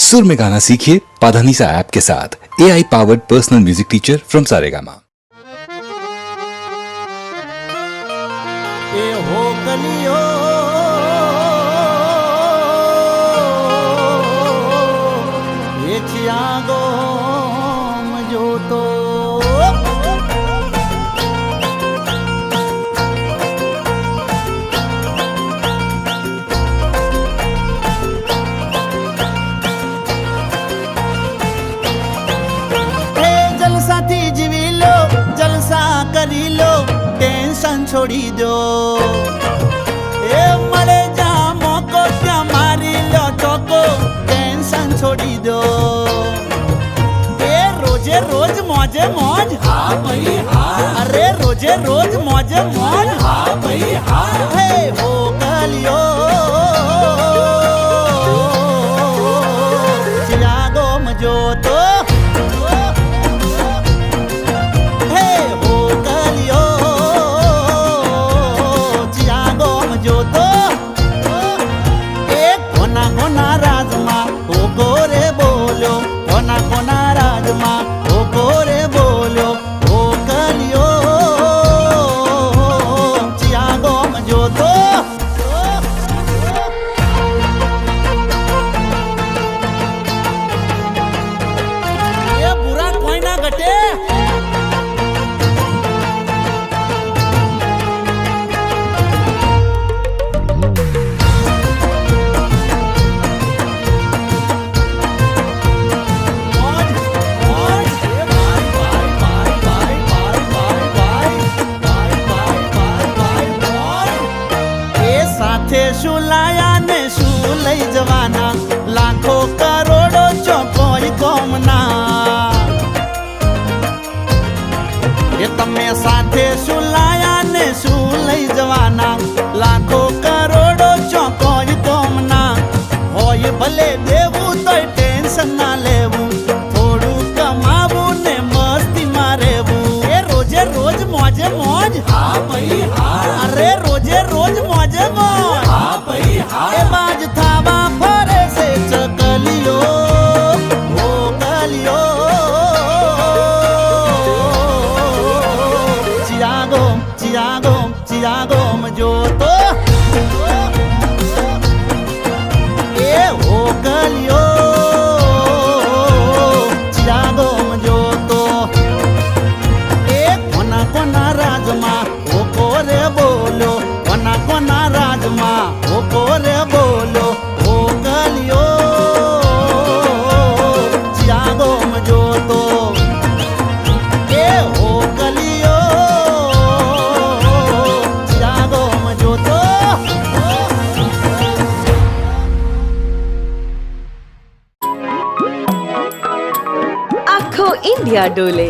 सुर में गाना सीखिए पाधानीसा ऐप के साथ AI powered personal music teacher from Saregama. ए हो कलियो ये चियागो मजो तो जलसाથી જીવી લો જલસા કરી લો ટેન્શન છોડી દો એ મળે જા મોકો ત્યાં મારી લો ચોકો ટેન્શન છોડી દો એ રોજે રોજ મોજે મોજ હા ભાઈ હા અરે રોજે રોજ મોજે મોજ હા ભાઈ હા હે હો કલિયો ચિયાગો મજો તો શું લાયા ને શું લઈ જવાના લાખો કરોડો ચોકોઈ કોમના એ તમે સાથે શું લાયા ને શું લઈ જવાના લાખો કરોડો ચોકોઈ કોમના હોય ભલે દેવું તોય ટેન્શન ના લેવું થોડું કમાવું ને મસ્તીમાં રહેવું એ રોજે રોજ મોજે મોજ હા ભાઈ હા અરે રોજે રોજ મોજે મોજ એ બાજ થાવા ફરે છે ચકલિયો ઓ કલિયો ચિયાગો ચિયાગો ચિયાગો મજો તો એ ઓ કલિયો ચિયાગો મજો તો એ કોના કોના રાજમાં ઓ કોરે બોલો કોના કોના રાજમાં ઓ કોરે બોલો ઓ કલિયો ચિયાગો મજો તો એ ઓ કલિયો ચિયાગો મજો તો આખો ઇન્ડિયા ડોલે